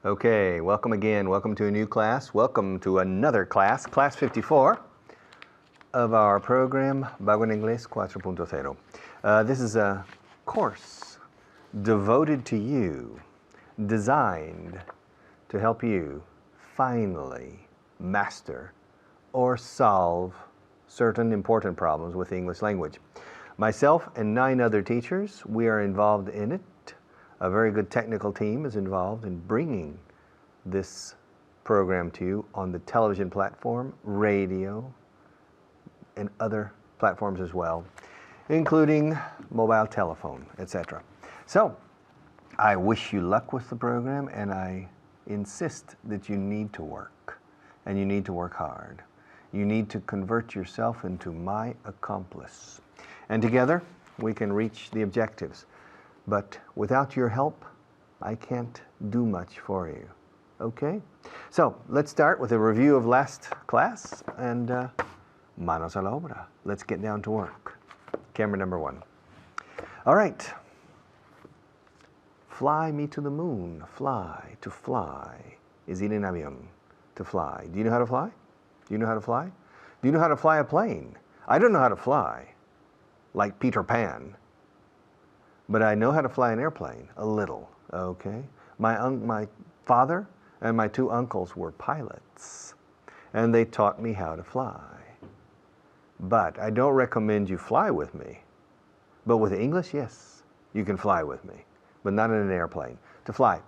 Okay, welcome again. Welcome to a new class. Welcome to another class, Class 54 of our program, Vaughan Inglés 4.0. This is a course devoted to you, designed to help you finally master or solve certain important problems with the English language. Myself and 9 other teachers, we are involved in it. A very good technical team is involved in bringing this program to you on the television platform, radio, and other platforms as well, including mobile telephone, etc. So, I wish you luck with the program, and I insist that you need to work, and you need to work hard. You need to convert yourself into my accomplice. And together, we can reach the objectives. But without your help, I can't do much for you. Okay? So, let's start with a review of last class, and manos a la obra. Let's get down to work. Camera number 1. All right. Fly me to the moon. Fly. To fly is ir en avión. To fly. Do you know how to fly? Do you know how to fly? Do you know how to fly a plane? I don't know how to fly, like Peter Pan. But I know how to fly an airplane, a little, okay? My father and my 2 uncles were pilots, and they taught me how to fly. But I don't recommend you fly with me. But with English, yes, you can fly with me, but not in an airplane. To fly.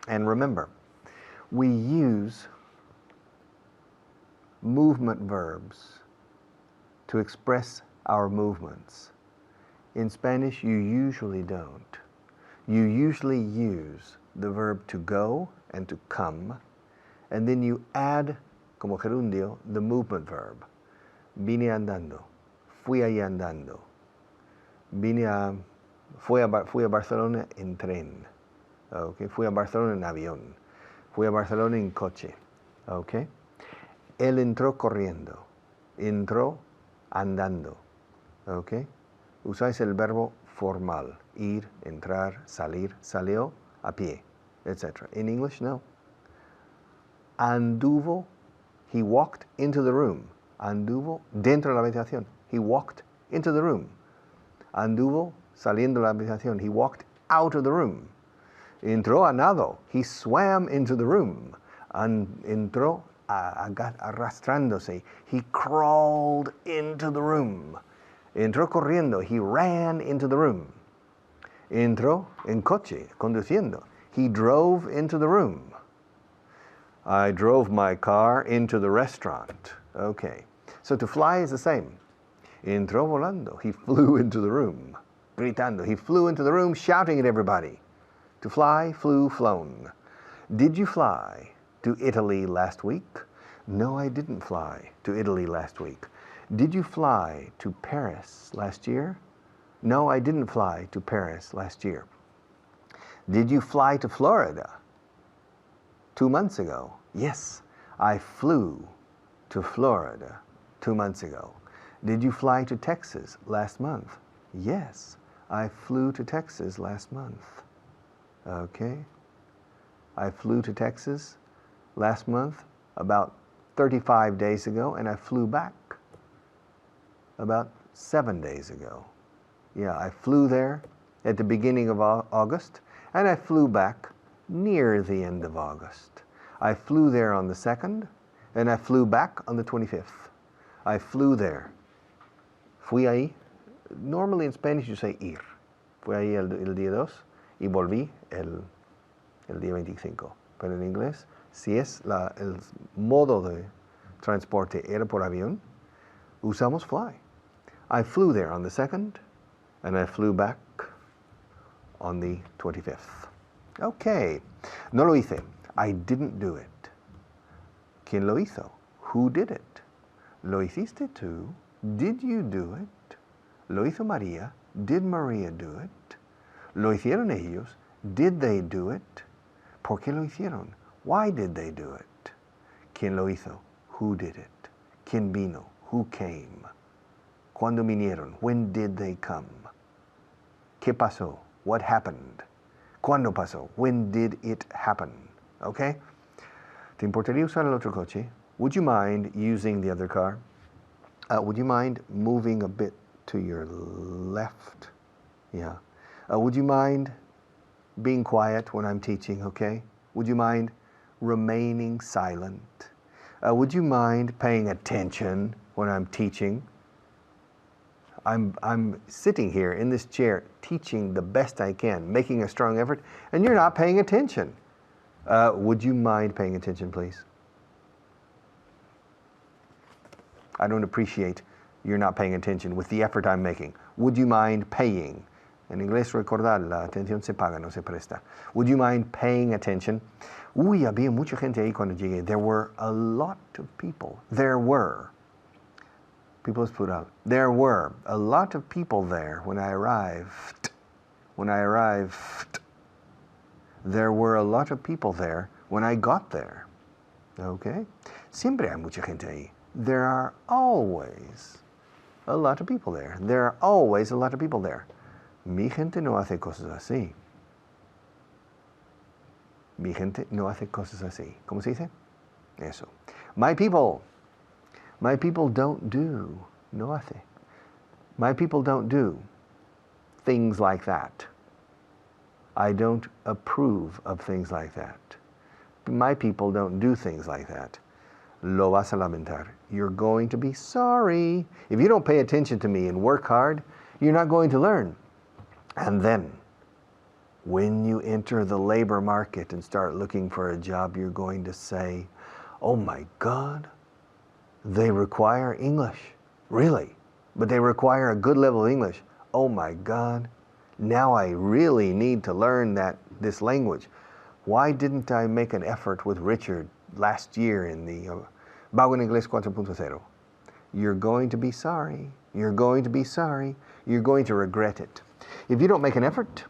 And remember, we use movement verbs to express our movements. In Spanish, you usually don't. You usually use the verb to go and to come, and then you add, como gerundio, the movement verb. Vine andando, fui ahí andando, fui a Barcelona en tren, okay? Fui a Barcelona en avión, fui a Barcelona en coche, okay? Él entró corriendo, entró andando, okay? Usáis el verbo formal, ir, entrar, salir, salió, a pie, etc. In English, no. Anduvo, he walked into the room. Anduvo dentro de la habitación. He walked into the room. Anduvo saliendo de la habitación. He walked out of the room. Entró a nado. He swam into the room. Entró arrastrándose. He crawled into the room. Entró corriendo. He ran into the room. Entró en coche, conduciendo. He drove into the room. I drove my car into the restaurant. Okay. So to fly is the same. Entró volando. He flew into the room. Gritando. He flew into the room shouting at everybody. To fly, flew, flown. Did you fly to Italy last week? No, I didn't fly to Italy last week. Did you fly to Paris last year? No, I didn't fly to Paris last year. Did you fly to Florida 2 months ago? Yes, I flew to Florida 2 months ago. Did you fly to Texas last month? Yes, I flew to Texas last month. Okay. I flew to Texas last month about 35 days ago, and I flew back about 7 days ago. Yeah, I flew there at the beginning of August, and I flew back near the end of August. I flew there on the 2nd, and I flew back on the 25th. I flew there. Fui ahí. Normally in Spanish you say ir. Fui ahí el día 2 y volví el día 25. Pero en inglés, si es el modo de transporte era por avión, usamos fly. I flew there on the 2nd, and I flew back on the 25th. Okay. No lo hice. I didn't do it. ¿Quién lo hizo? Who did it? ¿Lo hiciste tú? Did you do it? ¿Lo hizo María? Did Maria do it? ¿Lo hicieron ellos? Did they do it? ¿Por qué lo hicieron? Why did they do it? ¿Quién lo hizo? Who did it? ¿Quién vino? Who came? ¿Cuándo vinieron? When did they come? ¿Qué pasó? What happened? ¿Cuándo pasó? When did it happen? okay? ¿Te importaría usar el otro coche? Would you mind using the other car? Would you mind moving a bit to your left? Yeah. Would you mind being quiet when I'm teaching, okay? Would you mind remaining silent? Would you mind paying attention when I'm teaching? I'm sitting here in this chair teaching the best I can, making a strong effort, and you're not paying attention. Would you mind paying attention, please? I don't appreciate you're not paying attention with the effort I'm making. Would you mind paying? En inglés, recordar, la atención se paga, no se presta. Would you mind paying attention? Uy, había mucha gente ahí cuando llegué. There were a lot of people. There were. People es plural. There were a lot of people there when I arrived. When I arrived. There were a lot of people there when I got there. Okay? Siempre hay mucha gente ahí. There are always a lot of people there. There are always a lot of people there. Mi gente no hace cosas así. Mi gente no hace cosas así. ¿Cómo se dice? Eso. My people don't do. No hace. My people don't do things like that. I don't approve of things like that. My people don't do things like that. Lo vas a lamentar. You're going to be sorry. If you don't pay attention to me and work hard, you're not going to learn. And then, when you enter the labor market and start looking for a job, you're going to say, oh my God, they require English. Really? But they require a good level of English. Oh my God, now I really need to learn this language. Why didn't I make an effort with Richard last year in the Vaughan Inglés 4.0? You're going to be sorry. You're going to be sorry. You're going to regret it. If you don't make an effort,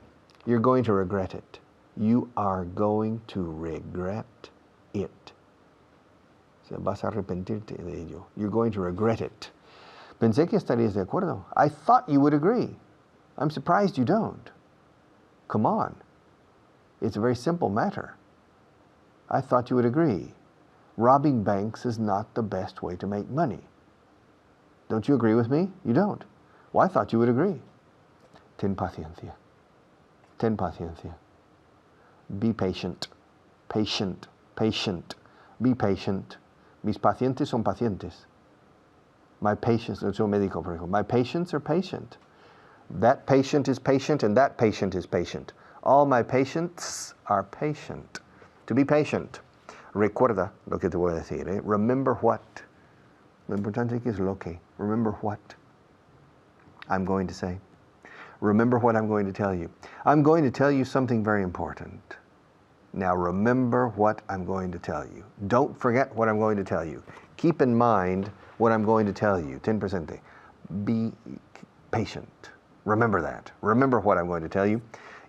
you're going to regret it. You are going to regret it. O sea, vas a arrepentirte de ello. You're going to regret it. Pensé que estarías de acuerdo. I thought you would agree. I'm surprised you don't. Come on. It's a very simple matter. I thought you would agree. Robbing banks is not the best way to make money. Don't you agree with me? You don't. Well, I thought you would agree. Ten paciencia. Ten paciencia. Be patient. Patient. Patient. Be patient. Mis pacientes son pacientes. My patients, no soy médico, por ejemplo. My patients are patient. That patient is patient and that patient is patient. All my patients are patient. To be patient. Recuerda lo que te voy a decir. Remember what? Lo importante que es lo que. Remember what I'm going to say. Remember what I'm going to tell you. I'm going to tell you something very important. Now remember what I'm going to tell you. Don't forget what I'm going to tell you. Keep in mind what I'm going to tell you. Ten presente. Be patient. Remember that. Remember what I'm going to tell you.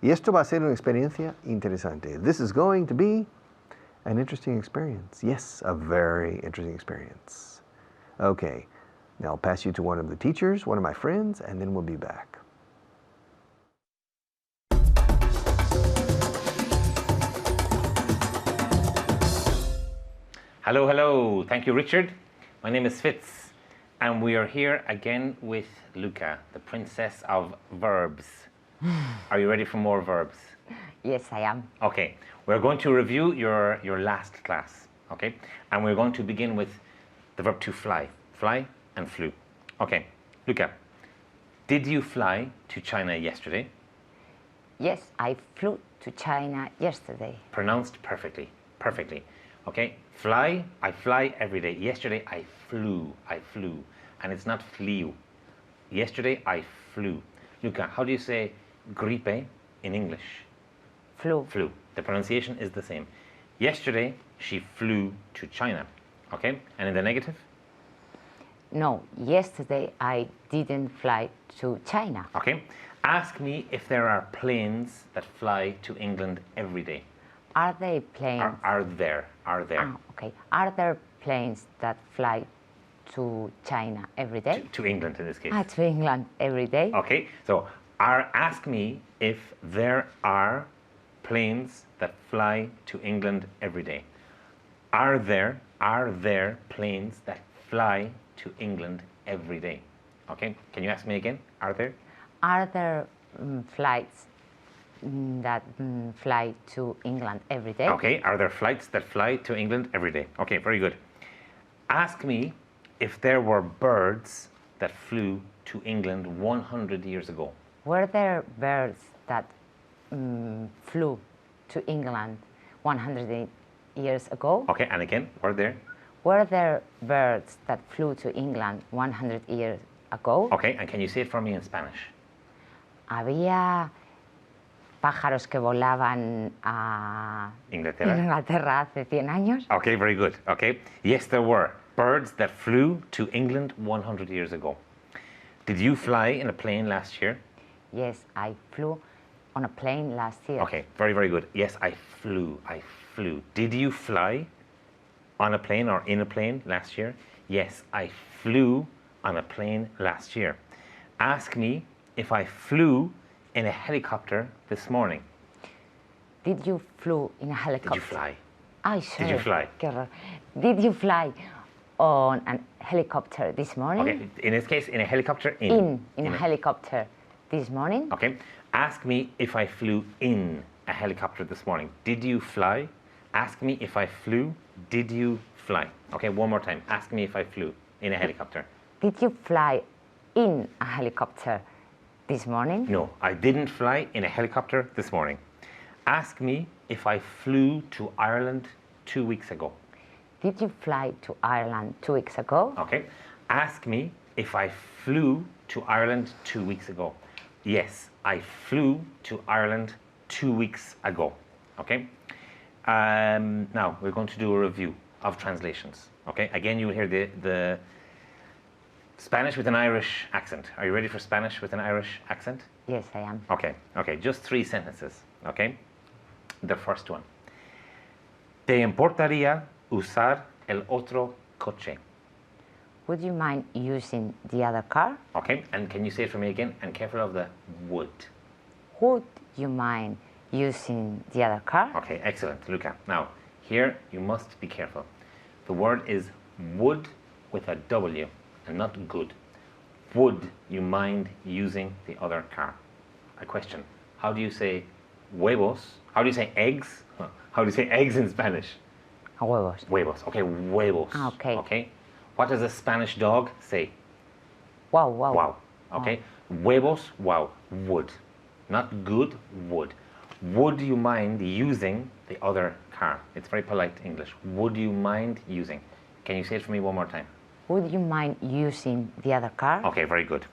Y esto va a ser una experiencia interesante. This is going to be an interesting experience. Yes, a very interesting experience. Okay, now I'll pass you to one of the teachers, one of my friends, and then we'll be back. Hello, hello. Thank you, Richard. My name is Fitz, and we are here again with Luca, the princess of verbs. Are you ready for more verbs? Yes, I am. Okay, we're going to review your last class, okay? And we're going to begin with the verb to fly. Fly and flew. Okay, Luca, did you fly to China yesterday? Yes, I flew to China yesterday. Pronounced perfectly, perfectly. Okay, fly, I fly every day. Yesterday I flew. And it's not flew. Yesterday I flew. Luca, how do you say gripe in English? Flew. Flew. The pronunciation is the same. Yesterday she flew to China. Okay, and in the negative? No, yesterday I didn't fly to China. Okay, ask me if there are planes that fly to England every day. Are they planes? Are there. Okay. Are there planes that fly to China every day? To England in this case. To England every day. Okay, so ask me if there are planes that fly to England every day? Are there planes that fly to England every day? Okay, can you ask me again? Are there? Are there flights that fly to England every day? Okay, are there flights that fly to England every day? Okay, very good. Ask me if there were birds that flew to England 100 years ago. Were there birds that flew to England 100 years ago? Okay, and again, were there? Were there birds that flew to England 100 years ago? Okay, and can you say it for me in Spanish? ¿Había pájaros que volaban a Inglaterra. Inglaterra hace 100 años? Okay, very good. Okay, yes, there were birds that flew to England 100 years ago. Did you fly in a plane last year? Yes, I flew on a plane last year. Okay, very, very good. Yes, I flew. Did you fly on a plane or in a plane last year? Yes, I flew on a plane last year. Ask me if I flew in a helicopter this morning. Did you flew in a helicopter? Did you fly? Ay, sorry. Did you fly? Qué horror. Did you fly on a helicopter this morning? Okay, in this case, in a helicopter, In a helicopter this morning? Okay, ask me if I flew in a helicopter this morning. Did you fly? Ask me if I flew. Did you fly? Okay, one more time. Ask me if I flew in a helicopter. Did you fly in a helicopter this morning? No, I didn't fly in a helicopter this morning. Ask me if I flew to Ireland 2 weeks ago. Did you fly to Ireland 2 weeks ago? Okay, ask me if I flew to Ireland 2 weeks ago. Yes, I flew to Ireland 2 weeks ago. Okay, now we're going to do a review of translations. Okay, again, you will hear the Spanish with an Irish accent. Are you ready for Spanish with an Irish accent? Yes, I am. Okay, just 3 sentences, okay? The first one. ¿Te importaría usar el otro coche? Would you mind using the other car? Okay, and can you say it for me again? And careful of the would. Would you mind using the other car? Okay, excellent, Luca. Now, here you must be careful. The word is would with a W and not good. Would you mind using the other car? A question. How do you say huevos? How do you say eggs? How do you say eggs in Spanish? Huevos. Huevos. Okay, huevos. Okay. Okay. What does a Spanish dog say? Wow, wow. Wow. Okay. Huevos, wow. Would. Not good, would. Would you mind using the other car? It's very polite English. Would you mind using? Can you say it for me one more time? Would you mind using the other car? Okay, very good.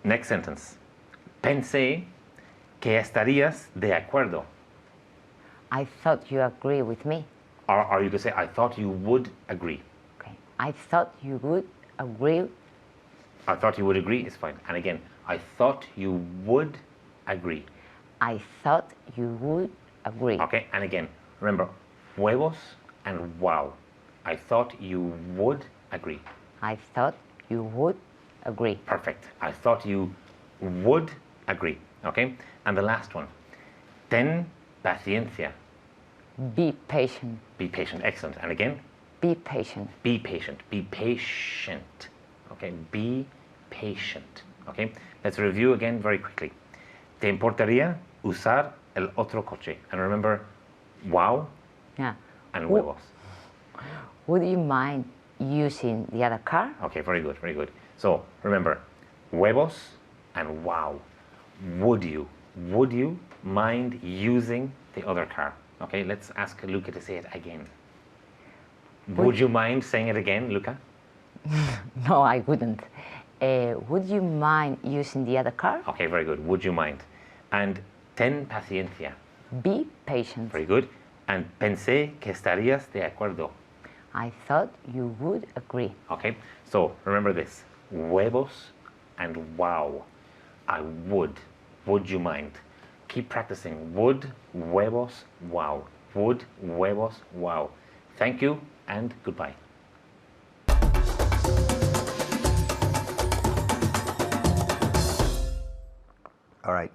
Next sentence. Pensé que estarías de acuerdo. I thought you agree with me. Or you could say, I thought you would agree. Okay. I thought you would agree. I thought you would agree is fine. And again, I thought you would agree. I thought you would agree. Okay, and again, remember, huevos and wow. I thought you would agree. I thought you would agree. Perfect. I thought you would agree. Okay, and the last one. Ten paciencia. Be patient. Be patient. Excellent. And again, Be patient. be patient. Be patient. Okay, be patient. Okay, let's review again very quickly. ¿Te importaría usar el otro coche? And remember, wow Yeah. and huevos. Would you mind using the other car? Okay, very good, very good. So remember, huevos and wow. Would you mind using the other car? Okay, let's ask Luca to say it again. Would you mind saying it again, Luca? No, I wouldn't. Would you mind using the other car? Okay, very good. Would you mind? And ten paciencia. Be patient. Very good. And pensé que estarías de acuerdo. I thought you would agree. Okay, so remember this. Huevos and wow. I would. Would you mind? Keep practicing. Would, huevos, wow. Would, huevos, wow. Thank you and goodbye. All right.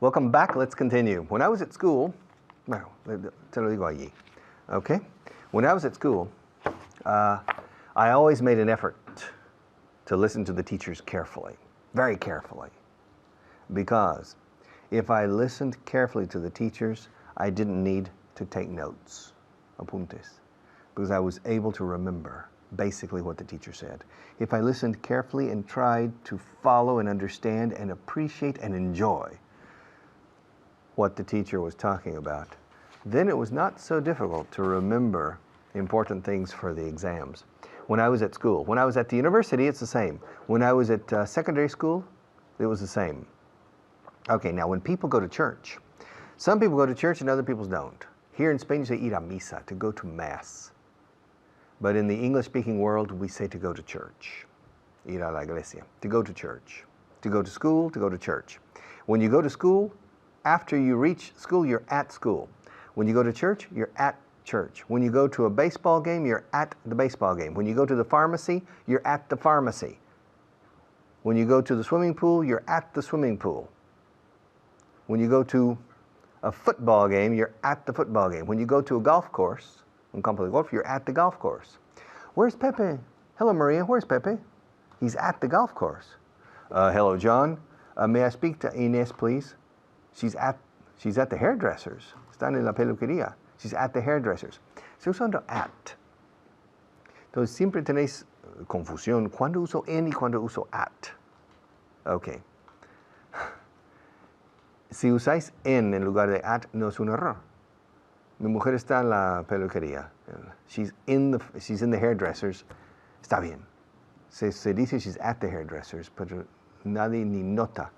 Welcome back. Let's continue. When I was at school, Bueno, te lo digo allí. Okay? When I was at school, I always made an effort to listen to the teachers carefully, very carefully. Because if I listened carefully to the teachers, I didn't need to take notes, apuntes, because I was able to remember basically what the teacher said. If I listened carefully and tried to follow and understand and appreciate and enjoy what the teacher was talking about, then it was not so difficult to remember important things for the exams. When I was at school, when I was at the university, it's the same. When I was at secondary school, it was the same. Okay, now when people go to church, some people go to church and other people don't. Here in Spain, you say ir a misa, to go to mass. But in the English-speaking world, we say to go to church, ir a la iglesia, to go to church. To go to school, to go to church. When you go to school, after you reach school, you're at school. When you go to church, you're at church. When you go to a baseball game, you're at the baseball game. When you go to the pharmacy, you're at the pharmacy. When you go to the swimming pool, you're at the swimming pool. When you go to a football game, you're at the football game. When you go to a golf course, un campo de golf, you're at the golf course. Where's Pepe? Hello, Maria. Where's Pepe? He's at the golf course. Hello, John. May I speak to Inés, please? She's at the hairdressers. Están en la peluquería. She's at the hairdressers. Estoy usando at. Entonces, siempre tenéis confusión. ¿Cuándo uso en y cuándo uso at? Ok. Si usáis en lugar de at, no es un error. Mi mujer está en la peluquería. She's in the hairdressers. Está bien. Se dice she's at the hairdressers, pero nadie ni nota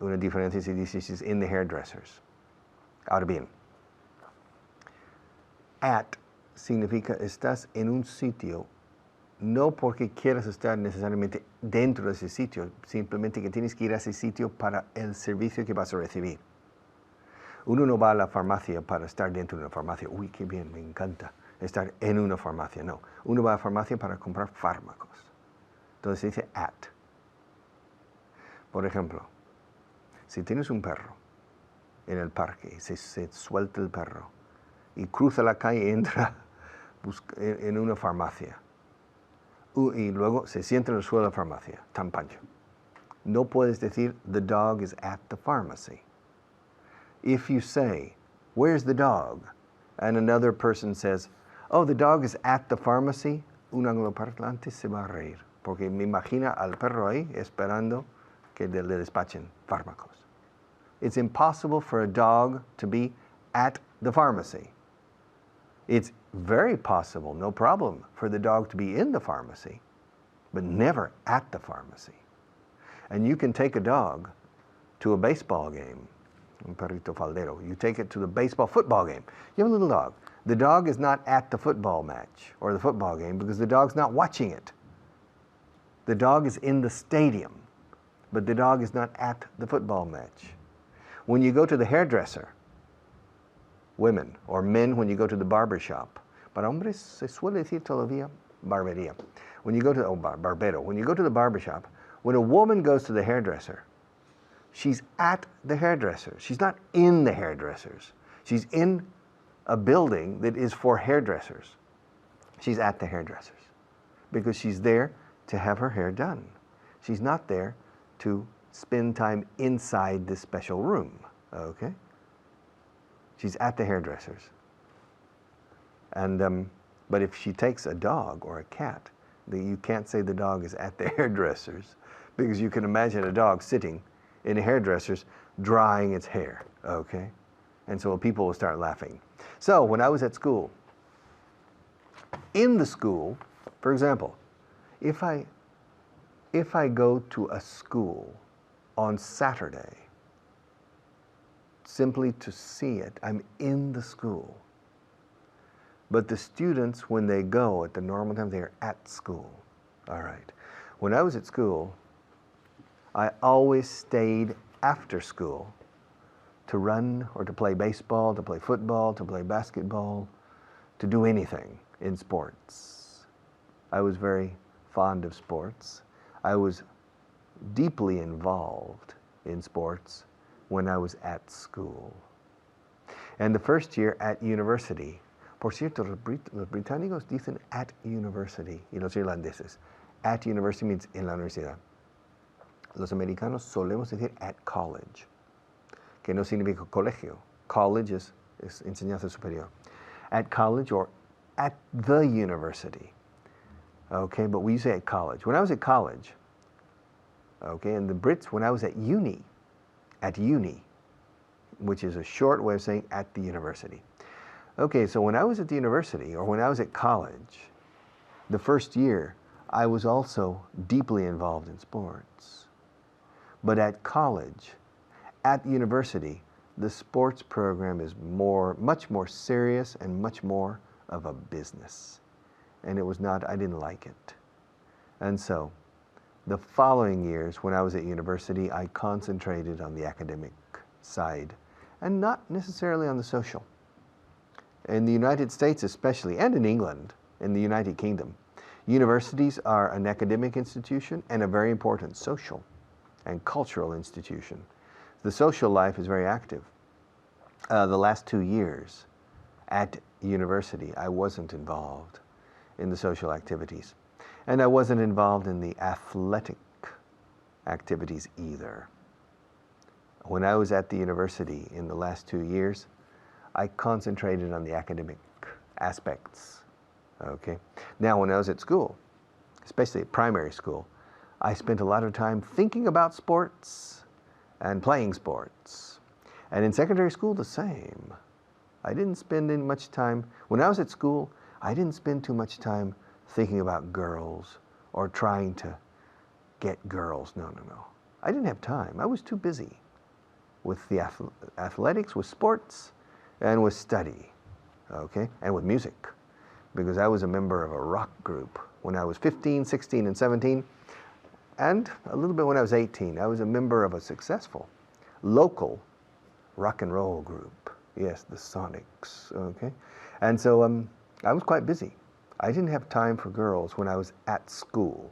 una diferencia si dice she's in the hairdressers. Ahora bien, at significa estás en un sitio, no porque quieras estar necesariamente dentro de ese sitio, simplemente que tienes que ir a ese sitio para el servicio que vas a recibir. Uno no va a la farmacia para estar dentro de una farmacia. Uy, qué bien, me encanta estar en una farmacia. No, uno va a la farmacia para comprar fármacos. Entonces se dice at. Por ejemplo, si tienes un perro en el parque, se suelta el perro y cruza la calle y entra en una farmacia y luego se sienta en el suelo de la farmacia, tan pancho. No puedes decir, the dog is at the pharmacy. If you say, where's the dog? And another person says, oh, the dog is at the pharmacy, un angloparlante se va a reír, porque me imagina al perro ahí esperando que le despachen fármacos. It's impossible for a dog to be at the pharmacy. It's very possible, no problem, for the dog to be in the pharmacy, but never at the pharmacy. And you can take a dog to a baseball game, un perrito faldero. You take it to the football game. You have a little dog. The dog is not at the football match or the football game because the dog's not watching it. The dog is in the stadium, but the dog is not at the football match. When you go to the hairdresser, women or men when you go to the barber shop, para hombres se suele decir todavía barbería. When you go to, barbero, when you go to the barber shop, when a woman goes to the hairdresser, she's at the hairdresser. She's not in the hairdressers. She's in a building that is for hairdressers. She's at the hairdressers because she's there to have her hair done. She's not there to spend time inside this special room, okay? She's at the hairdressers. And, but if she takes a dog or a cat, you can't say the dog is at the hairdressers because you can imagine a dog sitting in a hairdresser's drying its hair, okay? And so people will start laughing. So when I was at school, in the school, for example, if I go to a school on Saturday, simply to see it, I'm in the school. But the students, when they go at the normal time, they're at school. All right. When I was at school, I always stayed after school to run or to play baseball, to play football, to play basketball, to do anything in sports. I was very fond of sports. I was deeply involved in sports when I was at school. And the first year at university. Por cierto, los británicos dicen at university y los irlandeses. At university means en la universidad. Los americanos solemos decir at college, que no significa colegio. College es enseñanza superior. At college or at the university. Okay, but we say at college. When I was at college, okay, and the Brits, when I was at uni, which is a short way of saying at the university. Okay, so when I was at the university or when I was at college, the first year, I was also deeply involved in sports. But at college, at university, the sports program is much more serious and much more of a business. And I didn't like it. And so, the following years, when I was at university, I concentrated on the academic side and not necessarily on the social. In the United States especially, and in England, in the United Kingdom, universities are an academic institution and a very important social and cultural institution. The social life is very active. The last 2 years at university, I wasn't involved in the social activities. And I wasn't involved in the athletic activities either. When I was at the university in the last 2 years, I concentrated on the academic aspects. Okay. Now, when I was at school, especially at primary school, I spent a lot of time thinking about sports and playing sports. And in secondary school, the same. I didn't spend much time, when I was at school, I didn't spend too much time thinking about girls or trying to get girls. No. I didn't have time. I was too busy with the athletics, with sports, and with study, okay, and with music, because I was a member of a rock group when I was 15, 16, and 17, and a little bit when I was 18. I was a member of a successful local rock and roll group. Yes, the Sonics, okay? And so I was quite busy. I didn't have time for girls when I was at school.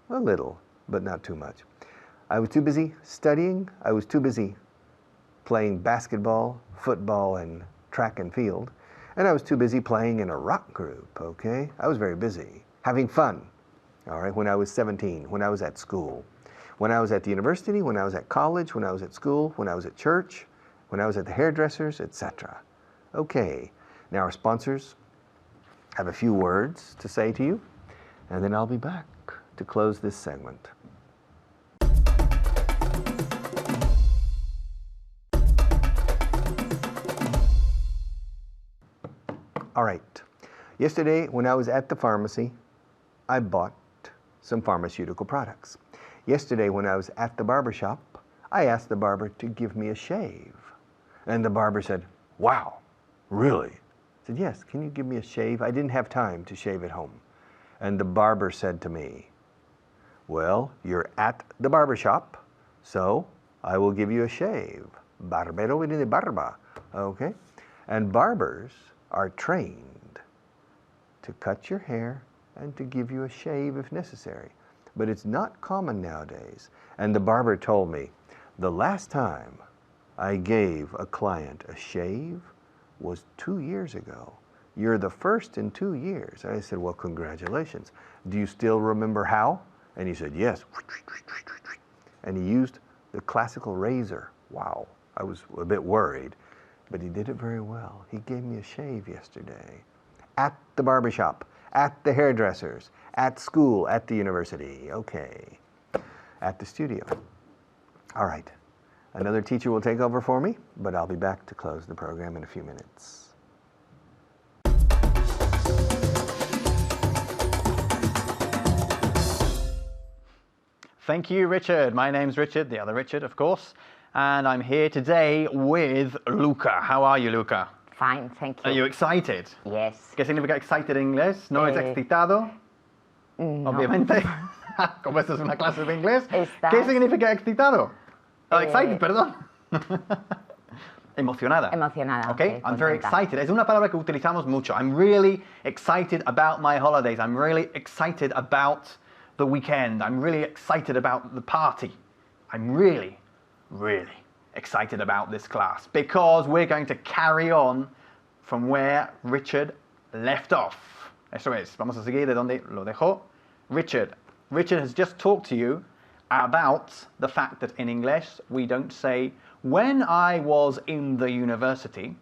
A little, but not too much. I was too busy studying. I was too busy playing basketball, football, and track and field. And I was too busy playing in a rock group, okay? I was very busy, having fun, all right, when I was 17, when I was at school. When I was at the university, when I was at college, when I was at school, when I was at church, when I was at the hairdressers, etc. Okay, now our sponsors have a few words to say to you, and then I'll be back to close this segment. All right, yesterday when I was at the pharmacy, I bought some pharmaceutical products. Yesterday when I was at the barber shop, I asked the barber to give me a shave. And the barber said, "Wow, really?" I said, "Yes, can you give me a shave? I didn't have time to shave at home." And the barber said to me, "Well, you're at the barber shop, so I will give you a shave." Barbero viene de barba, okay? And barbers are trained to cut your hair and to give you a shave if necessary. But it's not common nowadays. And the barber told me, the last time I gave a client a shave was 2 years ago. You're the first in 2 years. And I said, "Well, congratulations. Do you still remember how?" And he said, "Yes." And he used the classical razor. Wow, I was a bit worried, but he did it very well. He gave me a shave yesterday at the barbershop, at the hairdressers, at school, at the university, okay, at the studio. All right, another teacher will take over for me, but I'll be back to close the program in a few minutes. Thank you, Richard. My name's Richard, the other Richard, of course, and I'm here today with Luca. How are you, Luca? Fine, thank you. Are you excited? Yes. ¿Qué significa excited en inglés? ¿No es excitado? No. Obviamente. Como esto es una clase de inglés. Estás- ¿Qué significa excitado? Excited, perdón. Emocionada. Emocionada. Okay, I'm very contenta. excited. Es una palabra que utilizamos mucho. I'm really excited about my holidays. I'm really excited about the weekend. I'm really excited about the party. I'm really, really excited about this class because we're going to carry on from where Richard left off. Eso es, vamos a seguir de donde lo dejó Richard. Richard has just talked to you about the fact that in English we don't say when I was in the university,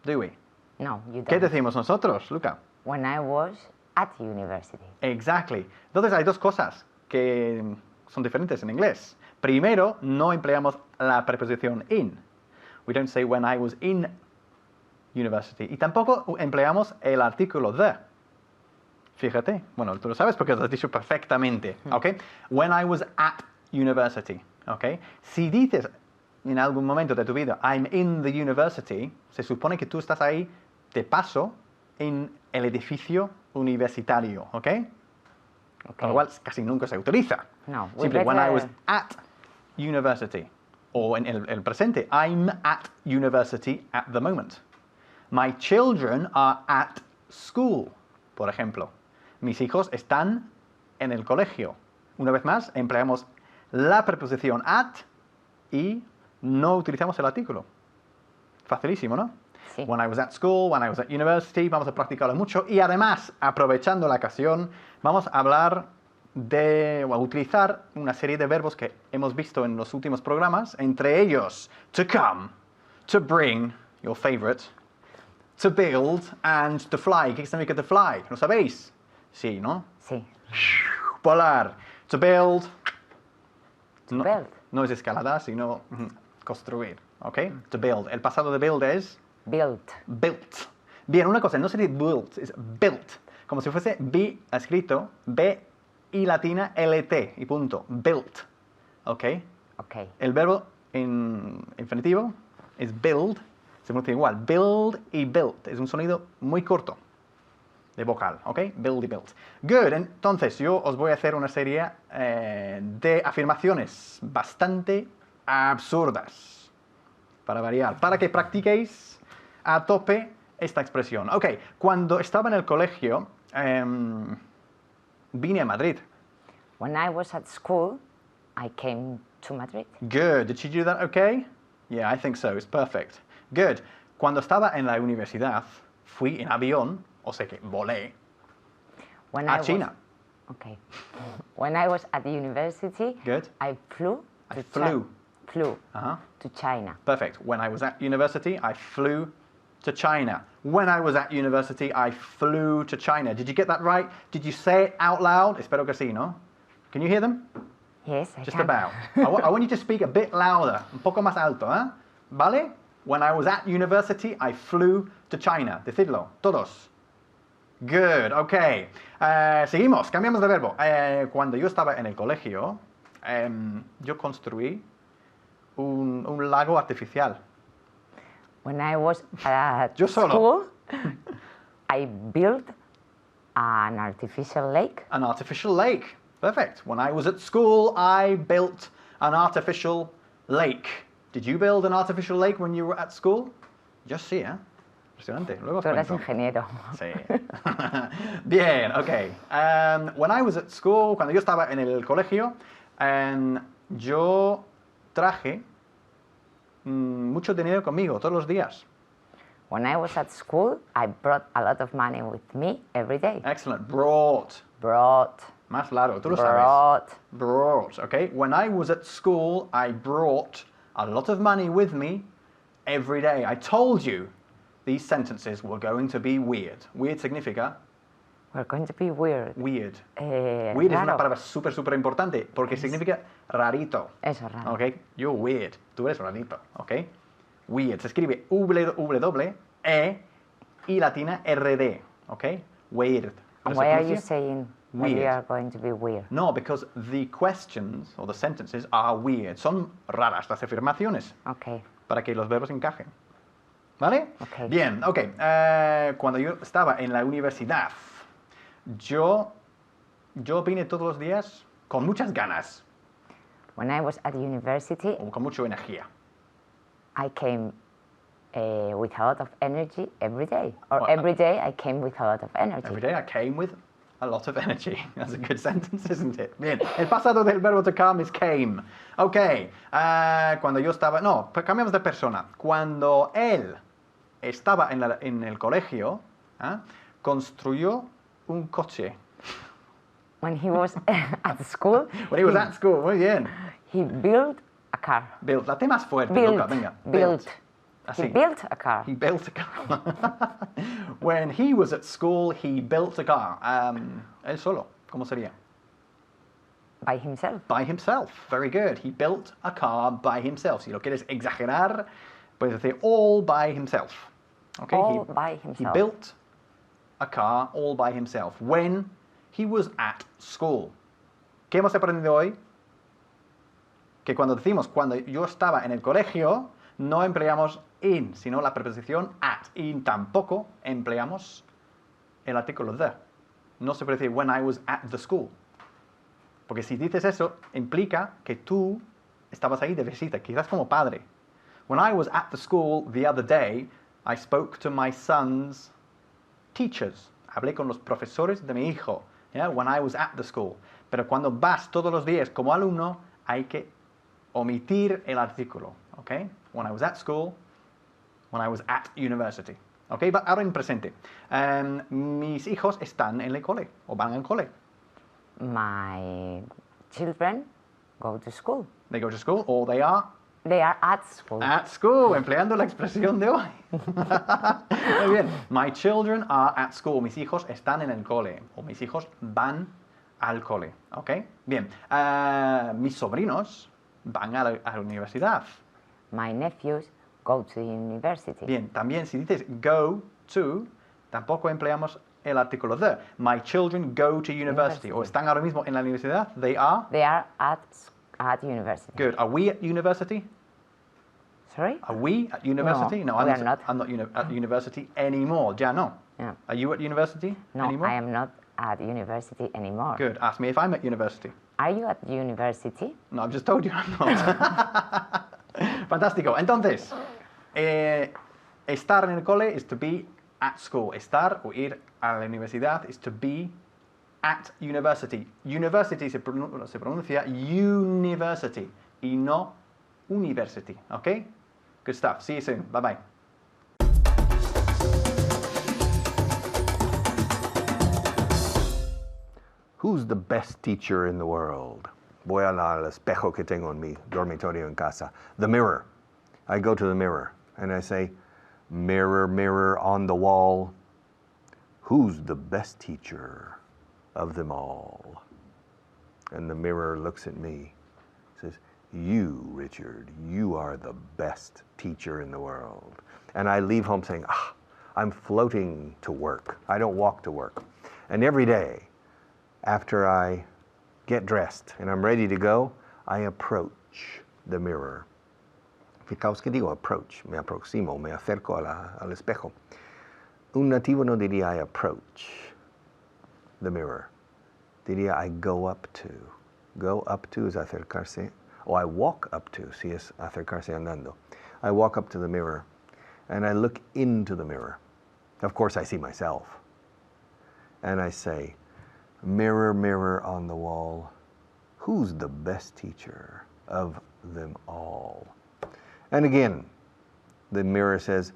do we? No, you don't. ¿Qué decimos nosotros, Luca? When I was at university. Exactly. Entonces hay dos cosas que son diferentes en inglés. Primero, no empleamos la preposición in. We don't say when I was in university. Y tampoco empleamos el artículo the. Fíjate, bueno, tú lo sabes porque lo has dicho perfectamente, ¿ok? When I was at university, ¿ok? Si dices en algún momento de tu vida, I'm in the university, se supone que tú estás ahí de paso en el edificio universitario, ¿ok? Con lo cual casi nunca se utiliza. No, Simple, when I was at university. O en el presente, I'm at university at the moment. My children are at school, por ejemplo. Mis hijos están en el colegio. Una vez más, empleamos la preposición at y no utilizamos el artículo. Facilísimo, ¿no? Sí. When I was at school, when I was at university, vamos a practicarlo mucho. Y además, aprovechando la ocasión, vamos a hablar o a utilizar una serie de verbos que hemos visto en los últimos programas, entre ellos to come, to bring, your favorite, to build and to fly. ¿Qué significa to fly? ¿Lo sabéis? Sí, ¿no? Sí. Volar. To build. No, build. no es escalada, sino construir. ¿Ok? To build. El pasado de build es Built. built. Bien, una cosa, no sería built, es built. Como si fuese B escrito, B y latina LT y punto. Built. ¿Ok? Ok. El verbo en infinitivo es build, se pronuncia igual. Build y built. Es un sonido muy corto de vocal, ¿ok? Build y built. Good. Entonces, yo os voy a hacer una serie de afirmaciones bastante absurdas, para variar, para que practiquéis a tope esta expresión. Ok, cuando estaba en el colegio, vine a Madrid. When I was at school, I came to Madrid. Good. Did she do that okay? Yeah, I think so. It's perfect. Good. Cuando estaba en la universidad, fui en avión, o sea que volé, When a I China. Okay. When I was at university, Good. I flew. I to flew. Flew Uh-huh. to China. Perfect. When I was at university, I flew to China. When I was at university, I flew to China. Did you get that right? Did you say it out loud? Espero que sí, ¿no? Can you hear them? Yes, I Just can. about. I want you to speak a bit louder, un poco más alto, ¿eh? ¿Vale? When I was at university, I flew to China. Decidlo, todos. Good, ok. Seguimos, cambiamos de verbo. Cuando yo estaba en el colegio, yo construí un lago artificial. When I was at Yo solo. school, I built an artificial lake. An artificial lake. Perfect. When I was at school, I built an artificial lake. Did you build an artificial lake when you were at school? Yo sí, ¿eh? Impresionante. Luego os Tú eres cuento. ingeniero. Sí. Bien, ok. When I was at school, cuando yo estaba en el colegio, yo traje mucho dinero conmigo todos los días. When I was at school, I brought a lot of money with me every day. Excellent. Brought. Brought. Más largo, tú lo sabes. Brought. Brought, okay? When I was at school, I brought a lot of money with me every day. I told you these sentences were going to be weird. Weird significa We're going to be weird. weird. Weird es una Raro. palabra súper importante porque significa rarito. Eso, raro. Okay? You're weird. Tú eres rarito, okay? Weird. Se escribe W y latina RD, okay? Weird. And Pero se why are you pronuncia saying that weird. we are going to be weird? No, because the questions or the sentences are weird. Son raras las afirmaciones Okay. para que los verbos encajen. ¿Vale? Ok. Bien, ok. Cuando yo estaba en la universidad, yo vine todos los días con muchas ganas When I was at university, o con mucha energía. I came with a lot of energy every day. Or Well, every day I came with a lot of energy. Every day I came with a lot of energy. That's a good sentence, isn't it? Bien. El pasado del verbo to come is came. Ok. Cuando yo estaba... No, pues cambiamos de persona. Cuando él estaba en el colegio, construyó un coche. When he was at school, When he was at school, muy bien. he built a car. Built. Date más fuerte, Built. Luca, venga. Built. Así. He built a car. He built a car. When he was at school, he built a car. Él solo. ¿Cómo sería? By himself. By himself. Very good. He built a car by himself. Si lo quieres exagerar, puedes decir all by himself. Okay? All by He himself. built a car all by himself when he was at school. ¿Qué hemos aprendido hoy? Que cuando decimos cuando yo estaba en el colegio, no empleamos in, sino la preposición at. Y tampoco empleamos el artículo the. No se puede decir when I was at the school. Porque si dices eso, implica que tú estabas ahí de visita, quizás como padre. When I was at the school the other day, I spoke to my son's teachers. Hablé con los profesores de mi hijo. Yeah? When I was at the school. Pero cuando vas todos los días como alumno, hay que omitir el artículo. Okay? When I was at school, when I was at university. Okay? Ahora en presente. Mis hijos están en el cole o van al cole. My children go to school. They go to school or they are They are at school. at school, empleando la expresión de hoy. Muy bien. My children are at school. Mis hijos están en el cole. O mis hijos van al cole. ¿Ok? Bien. Mis sobrinos van a la universidad. My nephews go to university. Bien. También si dices go to, tampoco empleamos el artículo the. My children go to university. O están ahora mismo en la universidad. They are. They are at university. Good. Are we at university? Sorry? Are we at university? No, we are not. I'm not at university anymore. Ya no. Yeah. Are you at university No, anymore? I am not at university anymore. Good. Ask me if I'm at university. Are you at university? No, I've just told you I'm not. Fantástico. Entonces, estar en el cole is to be at school. Estar o ir a la universidad is to be at university. University se pronuncia university y no university. Okay? Good stuff. See you soon. Bye-bye. Who's the best teacher in the world? Voy al espejo que tengo en mi dormitorio en casa. The mirror. I go to the mirror and I say, mirror, mirror on the wall, who's the best teacher of them all? And the mirror looks at me, says, you, Richard, you are the best teacher in the world. And I leave home saying, I'm floating to work. I don't walk to work. And every day, after I get dressed and I'm ready to go, I approach the mirror. Fijaos que digo approach, me aproximo, me acerco al espejo. Un nativo no diría I approach the mirror. Diría I go up to. Go up to es acercarse, o I walk up to, si es acercarse andando. I walk up to the mirror and I look into the mirror. Of course I see myself. And I say, mirror, mirror on the wall, who's the best teacher of them all? And again, the mirror says,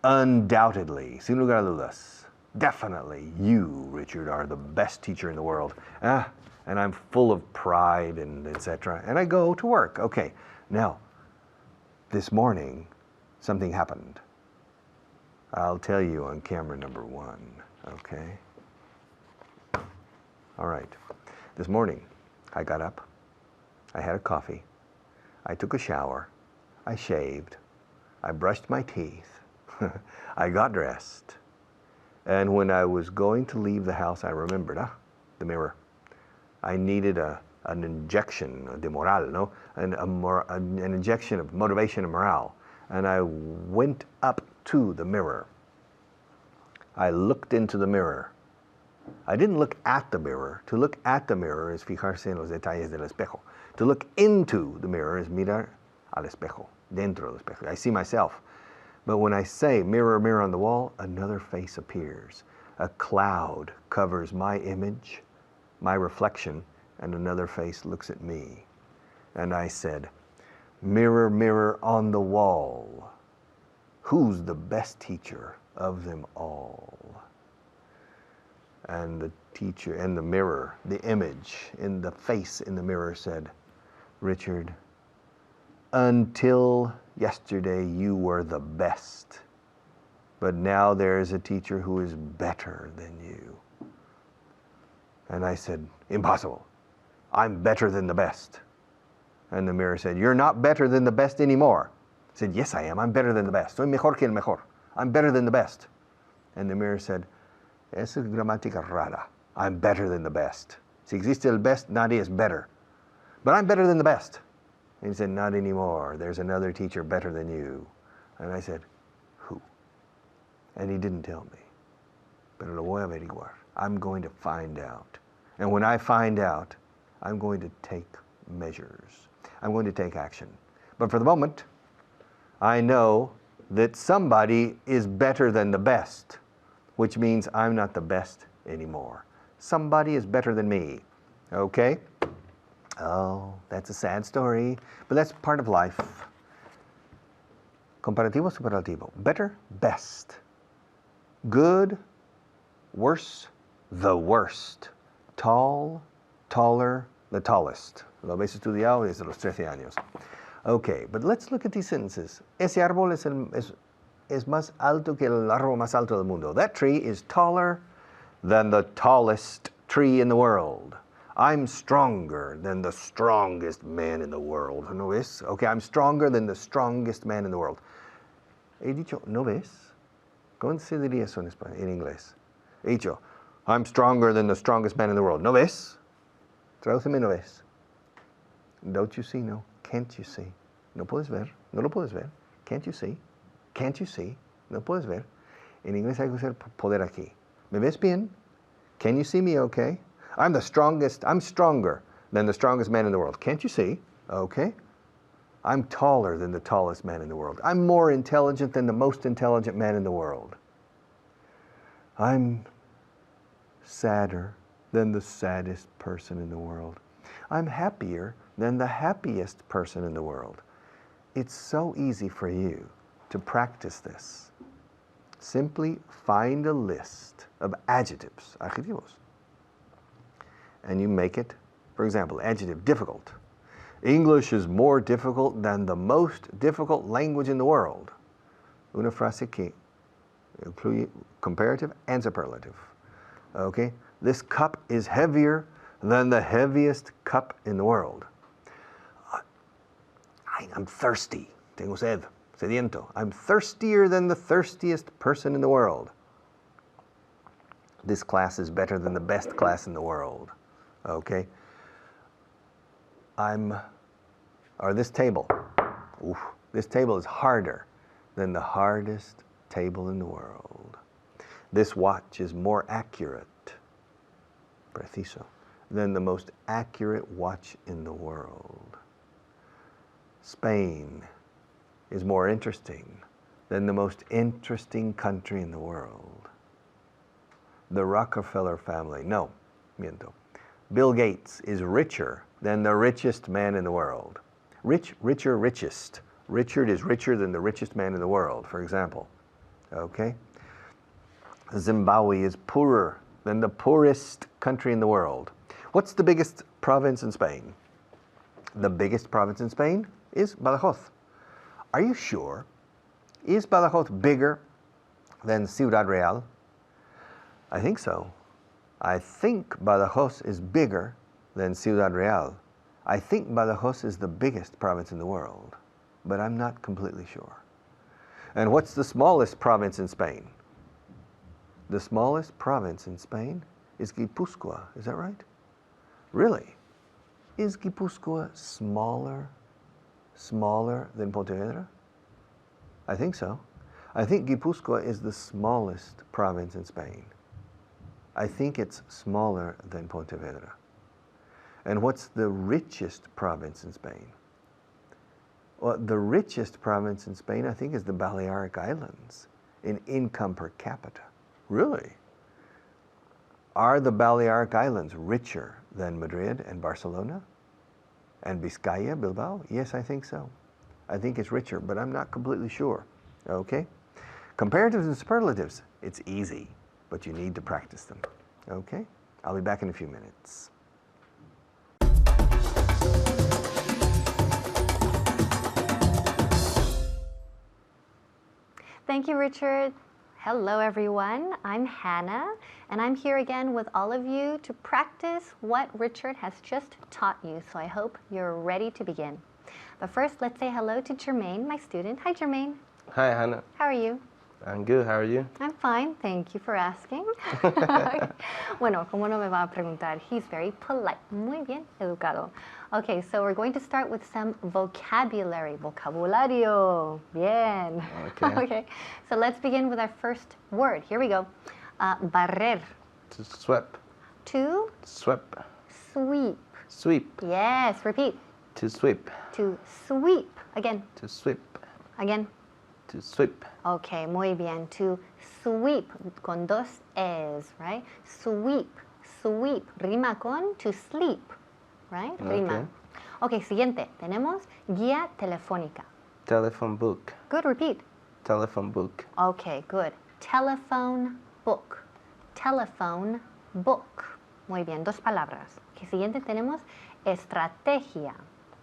undoubtedly, sin lugar a dudas, definitely, you, Richard, are the best teacher in the world. And I'm full of pride and etc. And I go to work. Okay, now, this morning, something happened. I'll tell you on camera number 1, okay? All right. This morning, I got up, I had a coffee, I took a shower, I shaved, I brushed my teeth, I got dressed, and when I was going to leave the house, I remembered, the mirror. I needed an injection de moral, no? An injection of motivation and morale. And I went up to the mirror. I looked into the mirror. I didn't look at the mirror. To look at the mirror is fijarse en los detalles del espejo. To look into the mirror is mirar al espejo, dentro del espejo. I see myself. But when I say mirror, mirror on the wall, another face appears. A cloud covers my image, my reflection, and another face looks at me. And I said, mirror, mirror on the wall, who's the best teacher of them all? And the teacher in the mirror, the image in the face in the mirror said, Richard, until yesterday you were the best, but now there is a teacher who is better than you. And I said, impossible. I'm better than the best. And the mirror said, you're not better than the best anymore. I said, yes, I am. I'm better than the best. Soy mejor que el mejor. I'm better than the best. And the mirror said, esa es gramática rara. I'm better than the best. Si existe el best, nadie es better. But I'm better than the best. And he said, not anymore. There's another teacher better than you. And I said, who? And he didn't tell me. Pero lo voy a averiguar. I'm going to find out. And when I find out, I'm going to take measures. I'm going to take action. But for the moment, I know that somebody is better than the best, which means I'm not the best anymore. Somebody is better than me. Okay? Oh, that's a sad story, but that's part of life. Comparativo, superlativo. Better, best. Good, worse, the worst. Tall, taller, the tallest. Lo habéis estudiado desde los 13 años. Okay, but let's look at these sentences. Ese árbol es más alto que el árbol más alto del mundo. That tree is taller than the tallest tree in the world. I'm stronger than the strongest man in the world. ¿No ves? Okay, I'm stronger than the strongest man in the world. He dicho, ¿no ves? ¿Cómo se diría eso en inglés? He dicho, I'm stronger than the strongest man in the world. ¿No ves? Tradúceme, ¿no ves? Don't you see? No. Can't you see? No puedes ver. No lo puedes ver. Can't you see? Can't you see? No puedes ver. En inglés hay que usar poder aquí. ¿Me ves bien? Can you see me okay? I'm the strongest. I'm stronger than the strongest man in the world. Can't you see? Okay. I'm taller than the tallest man in the world. I'm more intelligent than the most intelligent man in the world. I'm sadder than the saddest person in the world. I'm happier than the happiest person in the world. It's so easy for you to practice this. Simply find a list of adjectives, adjetivos, and you make it, for example, adjective, difficult. English is more difficult than the most difficult language in the world. Una frase que incluye comparative and superlative. Okay? This cup is heavier than the heaviest cup in the world. I'm thirsty. Tengo sed. Sediento. I'm thirstier than the thirstiest person in the world. This class is better than the best class in the world. Okay? This table. Oof, this table is harder than the hardest table in the world. This watch is more accurate, preciso, than the most accurate watch in the world. Spain is more interesting than the most interesting country in the world. The Rockefeller family, no, miento. Bill Gates is richer than the richest man in the world. Rich, richer, richest. Richard is richer than the richest man in the world, for example. Okay? Zimbabwe is poorer than the poorest country in the world. What's the biggest province in Spain? The biggest province in Spain is Badajoz. Are you sure? Is Badajoz bigger than Ciudad Real? I think so. I think Badajoz is bigger than Ciudad Real. I think Badajoz is the biggest province in the world, but I'm not completely sure. And what's the smallest province in Spain? The smallest province in Spain is Guipúzcoa. Is that right? Really? Is Guipúzcoa smaller than Pontevedra? I think so. I think Guipúzcoa is the smallest province in Spain. I think it's smaller than Pontevedra. And what's the richest province in Spain? Well, the richest province in Spain, I think, is the Balearic Islands in income per capita. Really? Are the Balearic Islands richer than Madrid and Barcelona? And Vizcaya, Bilbao? Yes, I think so. I think it's richer, but I'm not completely sure. Okay? Comparatives and superlatives, it's easy, but you need to practice them. Okay? I'll be back in a few minutes. Thank you, Richard. Hello, everyone. I'm Hannah, and I'm here again with all of you to practice what Richard has just taught you. So I hope you're ready to begin. But first, let's say hello to Jermaine, my student. Hi, Jermaine. Hi, Hannah. How are you? I'm good. How are you? I'm fine. Thank you for asking. Bueno, ¿cómo no me va a preguntar? He's very polite. Muy bien, educado. Okay, so we're going to start with some vocabulary. Vocabulario. Bien. Okay. Okay, so let's begin with our first word. Here we go. Barrer. To sweep. To Sweep. sweep. Sweep. Yes, repeat. To sweep. To sweep. Again. To sweep. Again. To sweep. Okay, muy bien. To sweep con dos es, right? Sweep, sweep. Rima con to sleep, right? Rima. Okay, siguiente. Tenemos guía telefónica. Telephone book. Good, repeat. Telephone book. Okay, good. Telephone book. Telephone book. Muy bien, dos palabras. Okay, siguiente tenemos estrategia.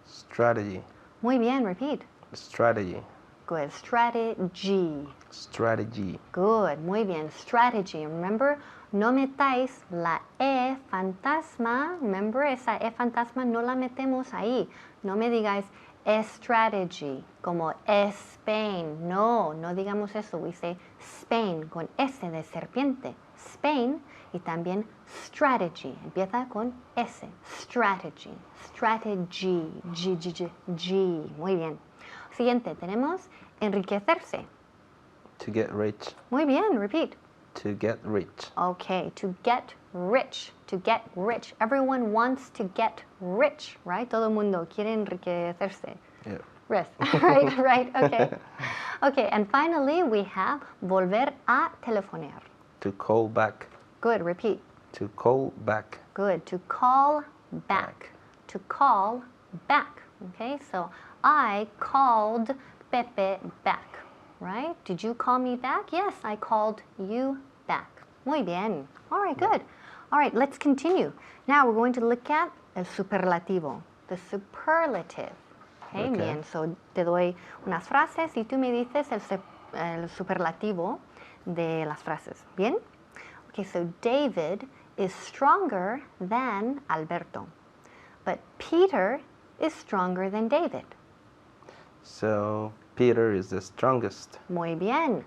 Strategy. Muy bien, repeat. Strategy. Good. Strategy. Strategy. Good, muy bien. Strategy. Remember, no metáis la E fantasma. Remember, esa E fantasma no la metemos ahí. No me digáis strategy, como Spain. No, no digamos eso. We say Spain, con S de serpiente. Spain, y también strategy. Empieza con S. Strategy. Strategy. G, G, G, G. Muy bien. Siguiente, tenemos enriquecerse. To get rich. Muy bien, repeat. To get rich. Okay, to get rich. To get rich. Everyone wants to get rich, right? Todo el mundo quiere enriquecerse. Yeah. Rest. right, okay. Okay, and finally we have volver a telefonear. To call back. Good, repeat. To call back. Good, to call back. To call back. Okay, so I called Pepe back, right? Did you call me back? Yes, I called you back. Muy bien. All right, good. All right, let's continue. Now we're going to look at el superlativo, the superlative. Okay, Okay. bien. So te doy unas frases y tú me dices el superlativo de las frases. Bien? Okay, so David is stronger than Alberto, but Peter is stronger than David. So Peter is the strongest. Muy bien.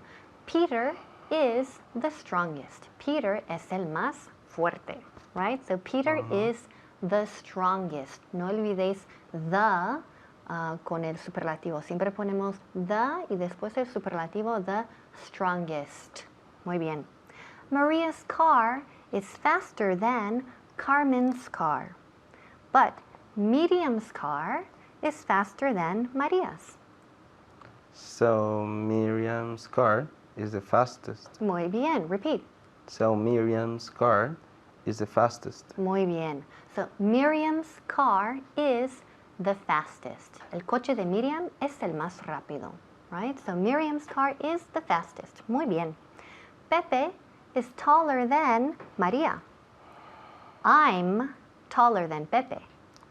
Peter is the strongest. Peter es el más fuerte, right? So Peter is the strongest. No olvidéis the con el superlativo. Siempre ponemos the y después el superlativo the strongest. Muy bien. Maria's car is faster than Carmen's car, but Miriam's car is faster than Maria's. So Miriam's car is the fastest. Muy bien. Repeat. So Miriam's car is the fastest. Muy bien. So Miriam's car is the fastest. El coche de Miriam es el más rápido, right? So Miriam's car is the fastest. Muy bien. Pepe is taller than Maria. I'm taller than Pepe.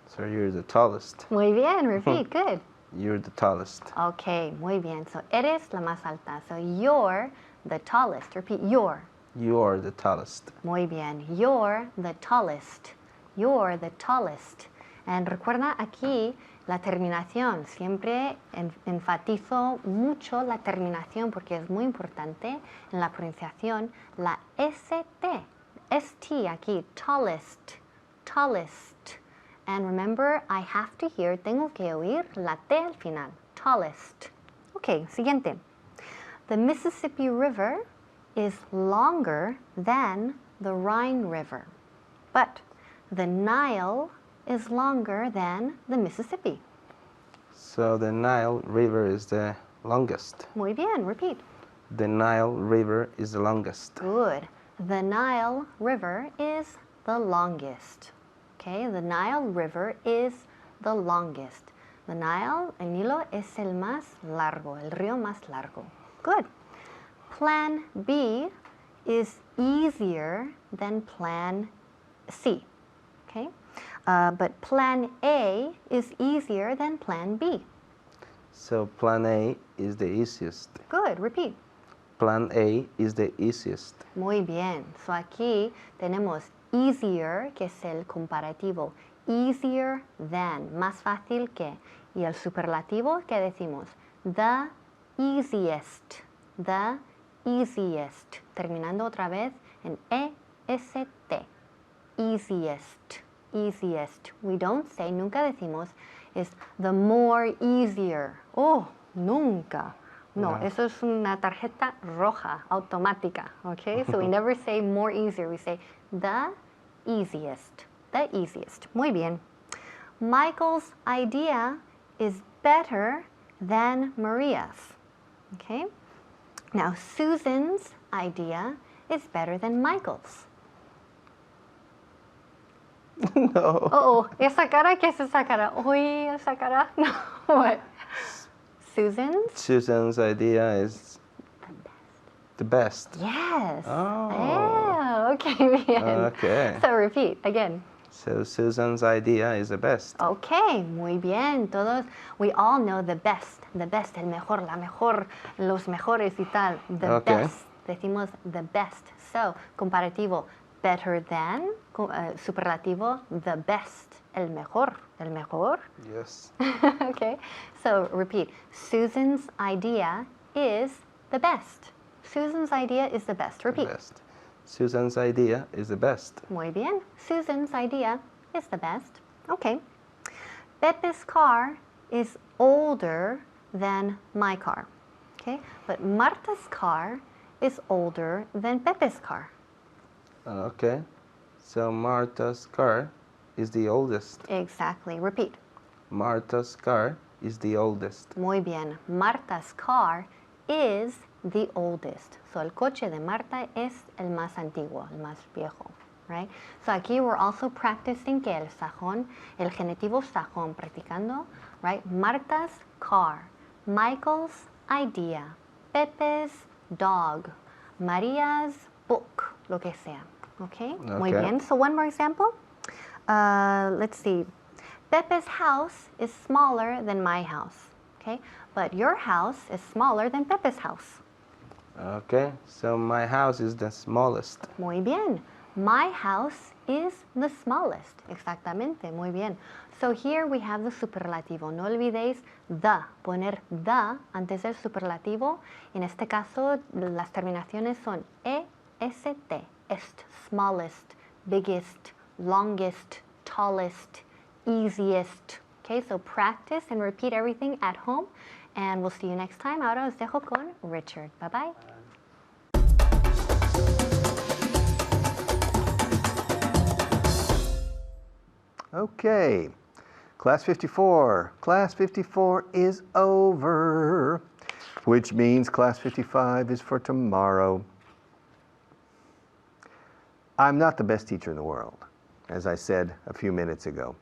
So you're the tallest. Muy bien. Repeat. Good. You're the tallest. Okay. Muy bien. So eres la más alta. So you're the tallest. Repeat. You're. You are the tallest. Muy bien. You're the tallest. You're the tallest. And recuerda aquí la terminación. Siempre enfatizo mucho la terminación porque es muy importante en la pronunciación. La ST. ST aquí. Tallest. Tallest. And remember, I have to hear, tengo que oír la T al final. Tallest. Ok, siguiente. The Mississippi River is longer than the Rhine River, but the Nile is longer than the Mississippi. So the Nile River is the longest. Muy bien, repeat. The Nile River is the longest. Good. The Nile River is the longest. Okay, the Nile River is the longest. The Nile, el Nilo, es el más largo, el río más largo. Good. Plan B is easier than Plan C. Okay, but Plan A is easier than Plan B. So plan A is the easiest. Good. Repeat. Plan A is the easiest. Muy bien. So aquí tenemos easier, que es el comparativo. Easier than, más fácil que. Y el superlativo, ¿qué decimos? The easiest. The easiest. Terminando otra vez en E-S-T. Easiest. Easiest. We don't say, nunca decimos, es the more easier. Oh, nunca. No, eso es una tarjeta roja automática, okay? So we never say more easier, we say the easiest, the easiest. Muy bien. Michael's idea is better than Maria's, okay? Now, Susan's idea is better than Michael's. No. Oh, esa cara, ¿qué es esa cara? Uy, esa cara. No, what? Susan's idea is the best. Yes. Oh. Yeah, okay, bien. Okay. So repeat again. So Susan's idea is the best. Okay, muy bien. Todos, we all know the best, el mejor, la mejor, los mejores y tal. The Okay. best. Decimos the best. So, comparativo, better than, superlativo, the best, el mejor, el mejor. Yes. Okay, so repeat. Susan's idea is the best. Susan's idea is the best. Repeat. The best. Susan's idea is the best. Muy bien. Susan's idea is the best. Okay. Pepe's car is older than my car. Okay, but Marta's car is older than Pepe's car. Okay. So Marta's car is the oldest. Exactly. Repeat. Marta's car is the oldest. Muy bien. Marta's car is the oldest. So el coche de Marta es el más antiguo, el más viejo, right? So aquí we're also practicing que el sajón, el genitivo sajón, practicando, right? Marta's car, Michael's idea, Pepe's dog, Maria's book, lo que sea, okay? Muy Okay. bien. So one more example. Let's see. Pepe's house is smaller than my house, okay? But your house is smaller than Pepe's house. Okay. So my house is the smallest. Muy bien. My house is the smallest. Exactamente. Muy bien. So here we have the superlativo. No olvidéis the. Poner the antes del superlativo. En este caso, las terminaciones son est. Est. Smallest, biggest, longest, tallest, easiest. Okay, so practice and repeat everything at home. And we'll see you next time. Ahora os dejo con Richard. Bye-bye. Okay, class 54. Class 54 is over, which means class 55 is for tomorrow. I'm not the best teacher in the world, as I said a few minutes ago.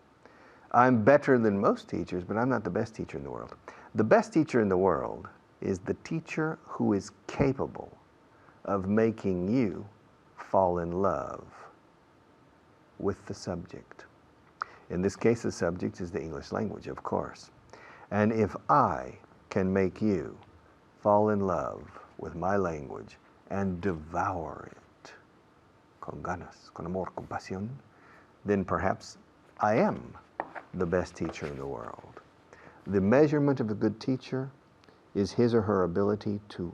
I'm better than most teachers, but I'm not the best teacher in the world. The best teacher in the world is the teacher who is capable of making you fall in love with the subject. In this case, the subject is the English language, of course. And if I can make you fall in love with my language and devour it, con ganas, con amor, con pasión, then perhaps I am the best teacher in the world. The measurement of a good teacher is his or her ability to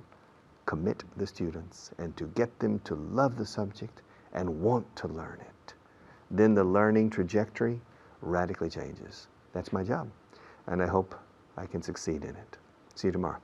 commit the students and to get them to love the subject and want to learn it. Then the learning trajectory radically changes. That's my job, and I hope I can succeed in it. See you tomorrow.